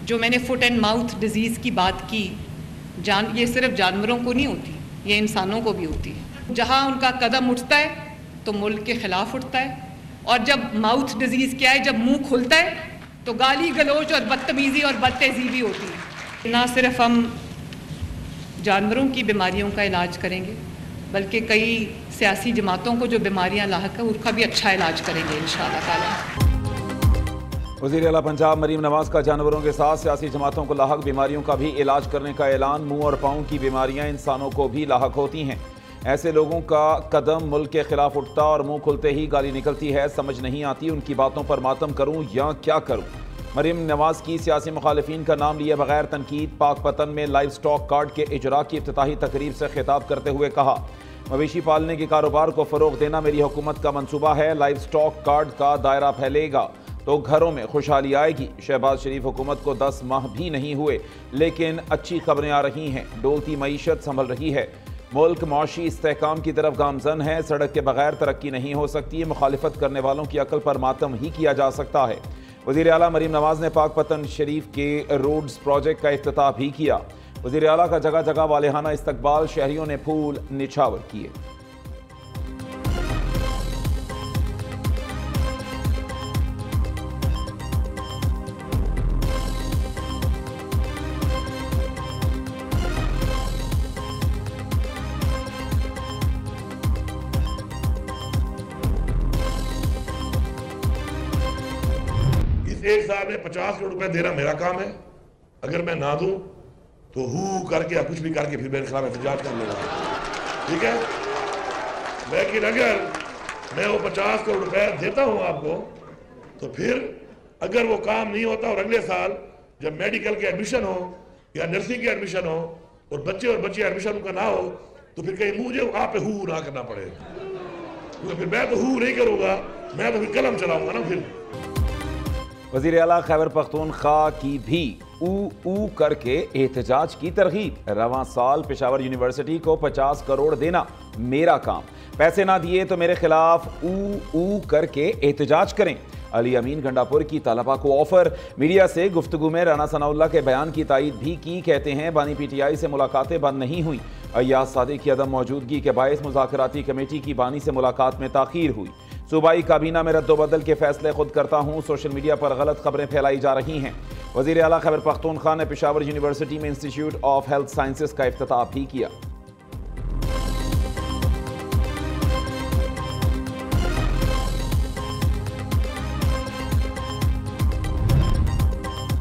जो मैंने foot and mouth disease की बात की, ये सिर्फ जानवरों को नहीं होती, ये इंसानों को भी होती है। जहाँ उनका कदम उठता है तो मुल्क के ख़िलाफ़ उठता है, और जब माउथ डिजीज़ क्या है, जब मुंह खुलता है तो गाली गलौज और बदतमीज़ी और बदतहज़ीबी होती है। ना सिर्फ हम जानवरों की बीमारियों का इलाज करेंगे, बल्कि कई सियासी जमातों को जो बीमारियां लाहक है उनका भी अच्छा इलाज करेंगे इंशाअल्लाह ताला। वज़ीर आला पंजाब मरीम नवाज का जानवरों के साथ सियासी जमातों को लाहक बीमारियों का भी इलाज करने का ऐलान। मुंह और पाँव की बीमारियां इंसानों को भी लाहक होती हैं। ऐसे लोगों का कदम मुल्क के खिलाफ उठता और मुंह खुलते ही गाली निकलती है। समझ नहीं आती उनकी बातों पर मातम करूं या क्या करूं। मरीम नवाज की सियासी मुखालिफिन का नाम लिए बगैर तनकीद। पाकपतन में लाइव स्टॉक कार्ड के इजरा की इफ्तिताही तकरीब से खिताब करते हुए कहा, मवेशी पालने के कारोबार को फ़रोग देना मेरी हुकूमत का मंसूबा है। लाइव स्टॉक कार्ड का दायरा फैलेगा तो घरों में खुशहाली आएगी। शहबाज शरीफ हुकूमत को 10 माह भी नहीं हुए, लेकिन अच्छी खबरें आ रही हैं। डोलती मईशत संभल रही है। मुल्क मौशी इस्तेहकाम की तरफ गामजन है। सड़क के बगैर तरक्की नहीं हो सकती। मुखालिफत करने वालों की अकल पर मातम ही किया जा सकता है। वज़ीर आला मरीम नवाज ने पाकपतन शरीफ के रोड्स प्रोजेक्ट का इफ्तिताह भी किया। वज़ीर आला का जगह जगह वालेहाना इस्तकबाल। शहरियों ने फूल निछावर किए। एक साल में 50 करोड़ रुपए देना मेरा काम है। अगर मैं ना दूं तो हु करके या कुछ भी करके फिर मेरे खिलाफ एहतजाज कर लेगा, ठीक है। लेकिन अगर मैं वो 50 करोड़ रुपए देता हूं आपको, तो फिर अगर वो काम नहीं होता और अगले साल जब मेडिकल के एडमिशन हो या नर्सिंग के एडमिशन हो और बच्चे और बच्ची एडमिशन उनका ना हो, तो फिर कहीं मुझे आप पे हु ना करना पड़े, क्योंकि फिर मैं तो हु नहीं करूंगा, मैं तो फिर कलम चलाऊंगा ना। फिर वज़ीर आला खैबर पख्तूनख्वा की भी ऊ करके एहतजाज की तरगीब। रवां साल पेशावर यूनिवर्सिटी को 50 करोड़ देना मेरा काम। पैसे ना दिए तो मेरे खिलाफ ऊ करके एहतजाज करें। अली अमीन गंडापुर की तलबा को ऑफर। मीडिया से गुफ्तगू में राना सनाउल्लाह के बयान की तायद भी की। कहते हैं बानी PTI से मुलाकातें बंद नहीं हुई। अय्याज सादिक की अदम मौजूदगी के बायस मुज़ाकराती कमेटी की बानी से मुलाकात में ताख़ीर हुई। सूबाई काबीना में रद्दोबदल के फैसले खुद करता हूँ। सोशल मीडिया पर गलत खबरें फैलाई जा रही हैं। वज़ीर आला खैबर पख्तूनख्वा ने पेशावर यूनिवर्सिटी में इंस्टीट्यूट ऑफ हेल्थ साइंसेज का इफ्तिताह भी किया।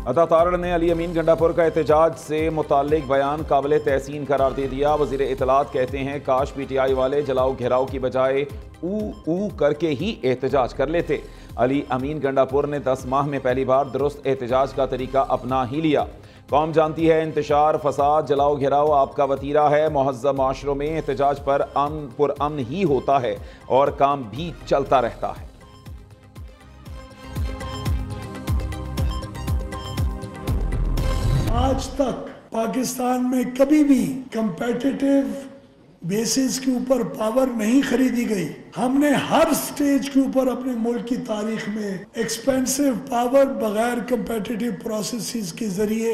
अता तारड़ ने अली अमीन गंडापुर का एहतजाज से मुताल्लिक बयान काबिल तहसीन करार दे दिया। वज़ीर इत्तलात कहते हैं काश PTI वाले जलाओ घेराव की बजाय ऊ करके ही एहतजाज कर लेते। अली अमीन गंडापुर ने 10 माह में पहली बार दुरुस्त एहतजाज का तरीका अपना ही लिया। कौम जानती है इंतशार, फसाद, जलाओ घेराव आपका वतीरा है। मुहज़्ज़म माशरों में एहतजाज पर पुरअमन ही होता है और काम भी चलता रहता है। आज तक पाकिस्तान में कभी भी कंपेटिटिव बेसिस के ऊपर पावर नहीं खरीदी गई। हमने हर स्टेज के ऊपर अपने मुल्क की तारीख में एक्सपेंसिव पावर बगैर कंपेटिटिव प्रोसेसेस के जरिए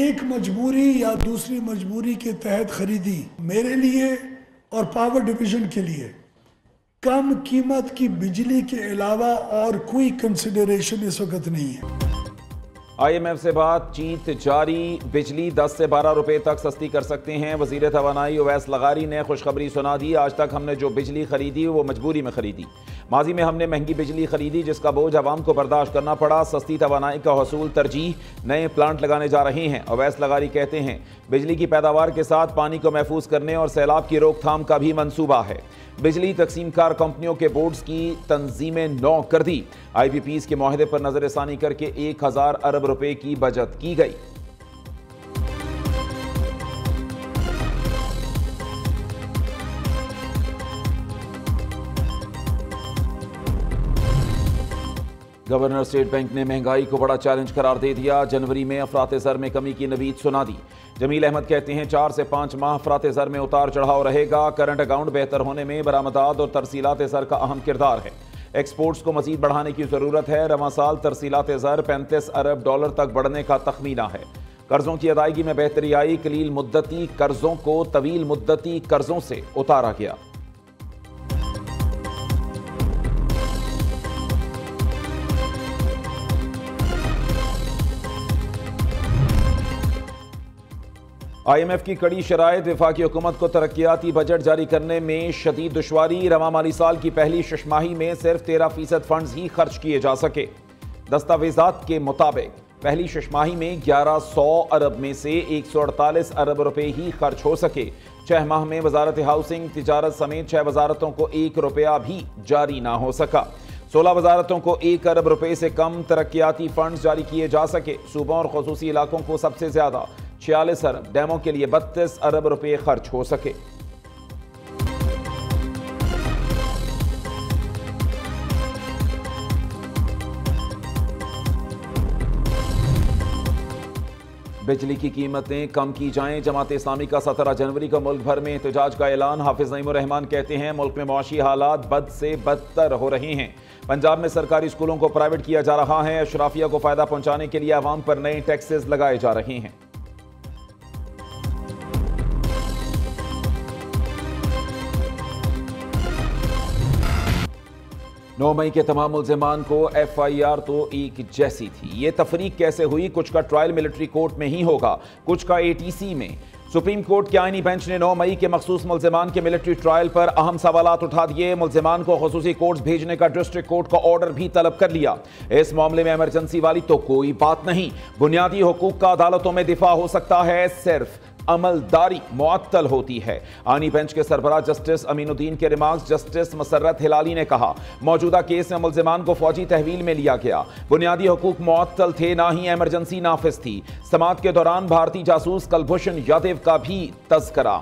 एक मजबूरी या दूसरी मजबूरी के तहत खरीदी। मेरे लिए और पावर डिवीजन के लिए कम कीमत की बिजली के अलावा और कोई कंसिडरेशन इस वक्त नहीं है। IMF से बातचीत जारी। बिजली 10 से 12 रुपए तक सस्ती कर सकते हैं। वज़ीर तवानाई उवैस लगारी ने खुशखबरी सुना दी। आज तक हमने जो बिजली खरीदी वो मजबूरी में खरीदी। माजी में हमने महंगी बिजली खरीदी जिसका बोझ आवाम को बर्दाश्त करना पड़ा। सस्ती तवानाई का हसूल तरजीह। नए प्लांट लगाने जा रहे हैं। उवैस लगारी कहते हैं बिजली की पैदावार के साथ पानी को महफूज करने और सैलाब की रोकथाम का भी मंसूबा है। बिजली तकसीमकार कंपनियों के बोर्ड्स की तंजीमें 9 कर दी। IPPs के मुआहदे पर नजरसानी करके 1000 अरब रुपए की बचत की गई। गवर्नर स्टेट बैंक ने महंगाई को बड़ा चैलेंज करार दे दिया। जनवरी में अफरात ज़र में कमी की नवीद सुना दी। जमील अहमद कहते हैं 4 से 5 माह अफरात ज़र में उतार चढ़ाव रहेगा। करंट अकाउंट बेहतर होने में बरामदात और तरसीलात ज़र का अहम किरदार है। एक्सपोर्ट्स को मजीद बढ़ाने की जरूरत है। रवां साल तरसीलात ज़र 35 अरब डॉलर तक बढ़ने का तखमीना है। कर्जों की अदायगी में बेहतरी आई। कलील मुद्दती कर्जों को तवील मुद्दती कर्जों से उतारा गया। IMF की कड़ी शराइत, वफाकी हुकूमत को तरक्याती बजट जारी करने में शदीद दुश्वारी। रवां माली साल की पहली शशमाही में सिर्फ 13% फंड्स ही खर्च किए जा सके। दस्तावेजात के मुताबिक पहली शशमाही में 1100 अरब में से 148 अरब रुपए ही खर्च हो सके। 6 माह में वजारत हाउसिंग, तिजारत समेत 6 वजारतों को 1 रुपया भी जारी ना हो सका। 16 वजारतों को 1 अरब रुपए से कम तरक्याती फंड जारी किए जा सके। सूबों और खुसूसी इलाकों को सबसे ज्यादा 46 अरब, डैमों के लिए 32 अरब रुपए खर्च हो सके। बिजली की कीमतें कम की जाएं। जमात इस्लामी का 17 जनवरी को मुल्क भर में एहतजाज का ऐलान। हाफिज नईमुर रहमान कहते हैं मुल्क में मुआशी हालात बद से बदतर हो रहे हैं। पंजाब में सरकारी स्कूलों को प्राइवेट किया जा रहा है। अशराफिया को फायदा पहुंचाने के लिए आवाम पर नए टैक्सेस लगाए जा रहे हैं। 9 मई के तमाम मुल्ज़िमान को FIR तो एक जैसी थी। ये तफरीक कैसे हुई? कुछ का ट्रायल मिलिट्री कोर्ट में ही होगा, कुछ का ATC में। सुप्रीम कोर्ट के आईनी बेंच ने 9 मई के मखसूस मुल्ज़िमान के मिलिट्री ट्रायल पर अहम सवालात उठा दिए। मुल्ज़िमान को खुसूसी कोर्ट्स भेजने का डिस्ट्रिक्ट कोर्ट का ऑर्डर भी तलब कर लिया। इस मामले में इमरजेंसी वाली तो कोई बात नहीं। बुनियादी हुकूक का अदालतों में दिफा हो सकता है, सिर्फ अमलदारी मुअत्तल होती है। आनी बेंच के सरबराह जस्टिस अमीनुद्दीन के रिमार्क्स। जस्टिस मसर्रत हिलाली ने कहा मौजूदा केस में मुल्ज़िमान को फौजी तहवील में लिया गया। बुनियादी हुकूक मुअत्तल थे, ना ही इमरजेंसी नाफिज थी। समाअत के दौरान भारतीय जासूस कुलभूषण यादव का भी तज़किरा।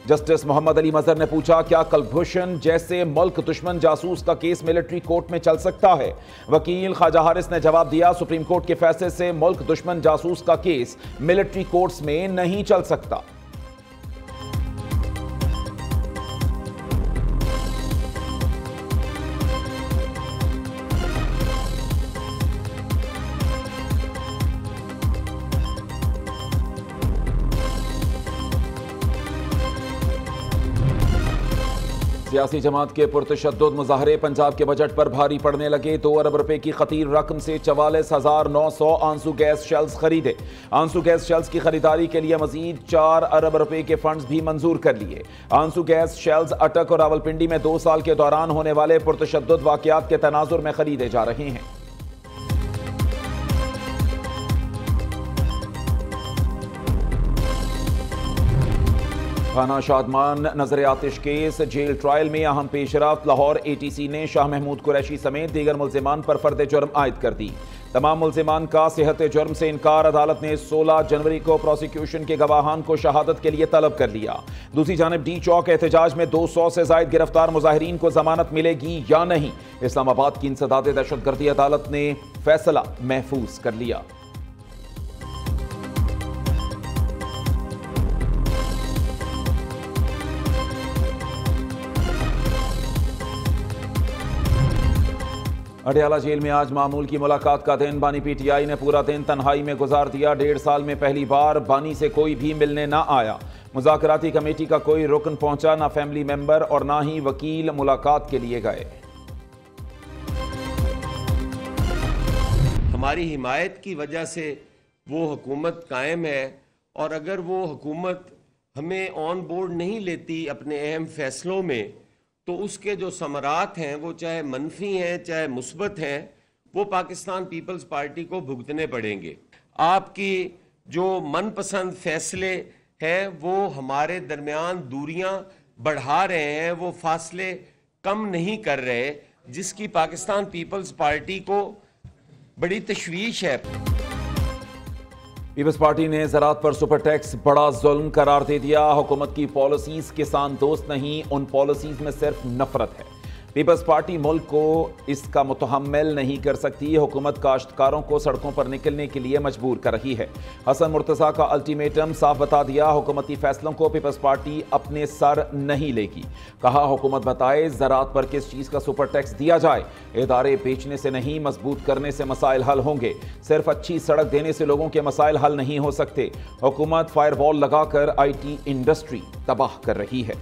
जस्टिस मोहम्मद अली मजहर ने पूछा क्या कुलभूषण जैसे मुल्क दुश्मन जासूस का केस मिलिट्री कोर्ट में चल सकता है? वकील ख्वाजा हारिस ने जवाब दिया सुप्रीम कोर्ट के फैसले से मुल्क दुश्मन जासूस का केस मिलिट्री कोर्ट्स में नहीं चल सकता। सियासी जमात के पुरतशद्दुद मुजाहरे पंजाब के बजट पर भारी पड़ने लगे। 2 अरब रुपए की खतीर रकम से 44,900 आंसू गैस शेल्स खरीदे। आंसू गैस शेल्स की खरीदारी के लिए मजीद 4 अरब रुपए के फंड्स भी मंजूर कर लिए। आंसू गैस शेल्स अटक और रावलपिंडी में 2 साल के दौरान होने वाले पुरतशद्दुद वाकयात के तनाजुर में खरीदे जा रहे हैं। थाना शादमान नजर आतिश केस जेल ट्रायल में अहम पेशरफ्त। लाहौर ATC ने शाह महमूद कुरैशी समेत दीगर मुल्ज़िमान पर फर्द जुर्म आयद कर दी। तमाम मुल्ज़िमान का सेहत जुर्म से इनकार। अदालत ने 16 जनवरी को प्रोसिक्यूशन के गवाहान को शहादत के लिए तलब कर लिया। दूसरी जानिब D चौक एहतजाज में 200 से जायद गिरफ्तार मुजाहिरीन को जमानत मिलेगी या नहीं? इस्लामाबाद की इंसदाद दहशतगर्दी अदालत ने फैसला महफूज कर लिया। अडयाला जेल में आज मामूल की मुलाकात का दिन। बानी PTI ने पूरा दिन तन्हाई में गुजार दिया। 1.5 साल में पहली बार बानी से कोई भी मिलने ना आया। मुज़ाकराती कमेटी का कोई रुकन पहुंचा, ना फैमिली मेंबर और ना ही वकील मुलाकात के लिए गए। हमारी हिमायत की वजह से वो हुकूमत कायम है, और अगर वो हुकूमत हमें ऑन बोर्ड नहीं लेती अपने अहम फैसलों में, तो उसके जो समरात हैं वो चाहे मनफी हैं चाहे मुस्बत हैं, वो पाकिस्तान पीपल्स पार्टी को भुगतने पड़ेंगे। आपकी जो मनपसंद फैसले हैं वो हमारे दरमियान दूरियां बढ़ा रहे हैं, वो फासले कम नहीं कर रहे, जिसकी पाकिस्तान पीपल्स पार्टी को बड़ी तशवीश है। पीपल्स पार्टी ने ज़राअत पर सुपर टैक्स बड़ा जुल्म करार दे दिया। हुकूमत की पॉलिसीज किसान दोस्त नहीं, उन पॉलिसीज में सिर्फ नफरत है। पीपल्स पार्टी मुल्क को इसका मुतहम्मिल नहीं कर सकती। हुकूमत काश्तकारों को सड़कों पर निकलने के लिए मजबूर कर रही है। हसन मुर्तज़ा का अल्टीमेटम साफ बता दिया, हुकूमती फैसलों को पीपल्स पार्टी अपने सर नहीं लेगी। कहा, हुकूमत बताए ज़राअत पर किस चीज़ का सुपर टैक्स दिया जाए। इदारे बेचने से नहीं, मजबूत करने से मसाइल हल होंगे। सिर्फ अच्छी सड़क देने से लोगों के मसाइल हल नहीं हो सकते। हुकूमत फायरवॉल लगाकर IT इंडस्ट्री तबाह कर रही है।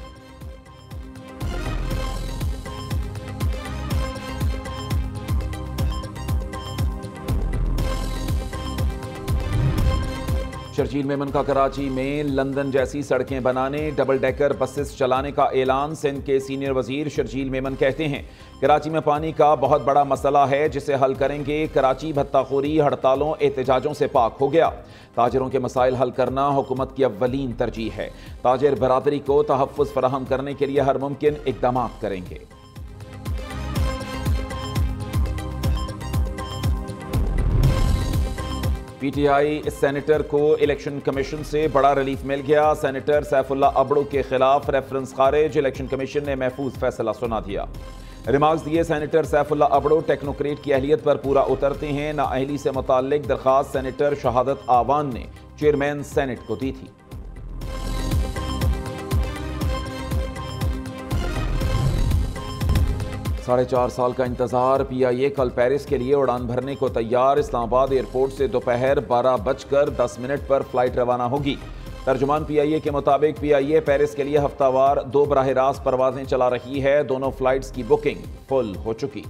शर्जील मेमन का कराची में लंदन जैसी सड़कें बनाने, डबल डेकर बसेस चलाने का ऐलान। सिंध के सीनियर वजीर शर्जील मेमन कहते हैं, कराची में पानी का बहुत बड़ा मसला है जिसे हल करेंगे। कराची भत्ताखोरी, हड़तालों, एहतजाजों से पाक हो गया। ताजिरों के मसाइल हल करना हुकूमत की अव्वलीन तरजीह है। ताजिर बरादरी को तहफ़्फ़ुज़ फराहम करने के लिए हर मुमकिन इक़दाम करेंगे। PTI सेनेटर को इलेक्शन कमीशन से बड़ा रिलीफ मिल गया। सेनेटर सैफुल्ला अबड़ू के खिलाफ रेफरेंस खारिज, इलेक्शन कमीशन ने महफूज फैसला सुना दिया। रिमार्क्स दिए, सेनेटर सैफुल्ला अबड़ू टेक्नोक्रेट की अहलियत पर पूरा उतरते हैं। नाअहली से मुताल्लिक दरखास्त सेनेटर शहादत आवान ने चेयरमैन सेनेट को दी थी। साढ़े 4 साल का इंतजार। PIA कल पेरिस के लिए उड़ान भरने को तैयार। इस्लामाबाद एयरपोर्ट से दोपहर 12:10 पर फ्लाइट रवाना होगी। तर्जुमान PIA के मुताबिक PIA पेरिस के लिए हफ्तावार 2 बराह रास्त परवाजें चला रही है। दोनों फ्लाइट्स की बुकिंग फुल हो चुकी।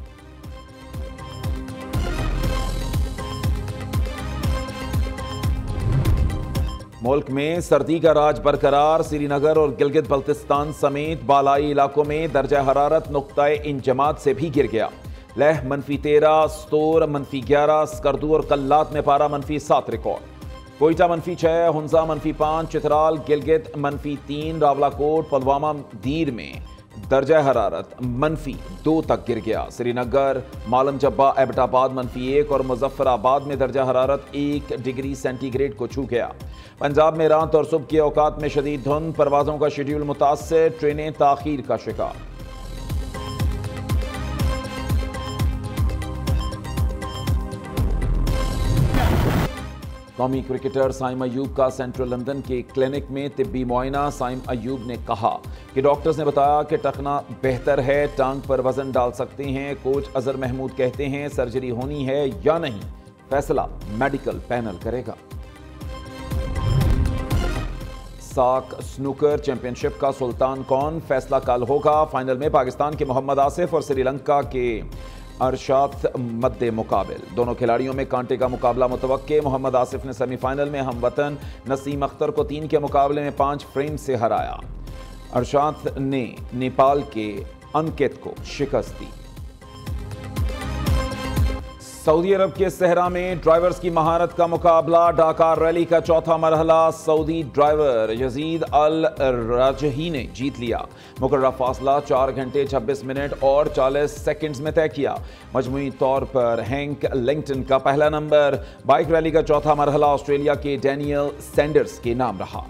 मुल्क में सर्दी का राज बरकरार। श्रीनगर और गिलगित बल्तिस्तान समेत बालाई इलाकों में दर्जा हरारत नुक्ताए इंजमात से भी गिर गया। लेह -13, स्तोर -11, स्कर्दू और कल्लात में पारा -7 रिकॉर्ड। कोयटा -6, हुंजा -5, चित्राल, गिलगित -3, रावलाकोट, पुलवामा, दीर में दर्जा हरारत -2 तक गिर गया। श्रीनगर, मालम जब्बा, एबटाबाद -1 और मुजफ्फराबाद में दर्जा हरारत 1 डिग्री सेंटीग्रेड को छू गया। पंजाब में रात और सुबह के औकात में शदीद धुंध, परवाजों का शेड्यूल मुतासर, ट्रेनें ताखीर का शिकार। कौमी क्रिकेटर साइम अयूब का सेंट्रल लंदन के क्लिनिक में तिब्बी मुआयना। साइम अयूब ने कहा कि डॉक्टर्स ने बताया कि टखना बेहतर है, टांग पर वजन डाल सकते हैं। कोच अजहर महमूद कहते हैं सर्जरी होनी है या नहीं, फैसला मेडिकल पैनल करेगा। साक स्नूकर चैंपियनशिप का सुल्तान कौन, फैसला कल होगा। फाइनल में पाकिस्तान के मोहम्मद आसिफ और श्रीलंका के अरशाद मद्दे मुकाबिल। दोनों खिलाड़ियों में कांटे का मुकाबला मुतवक्के। मोहम्मद आसिफ ने सेमीफाइनल में हमवतन नसीम अख्तर को 3 के मुकाबले में 5 फ्रेम से हराया। अरशाद ने नेपाल के अंकित को शिकस्त दी। सऊदी अरब के सहरा में ड्राइवर्स की महारत का मुकाबला। डाकार रैली का चौथा मरहला सऊदी ड्राइवर यजीद अल राजही ने जीत लिया। मुकर्रर फासला 4 घंटे 26 मिनट और 40 सेकंड्स में तय किया। मजमूई तौर पर हैंक लिंगटन का पहला नंबर। बाइक रैली का चौथा मरहला ऑस्ट्रेलिया के डैनियल सैंडर्स के नाम रहा।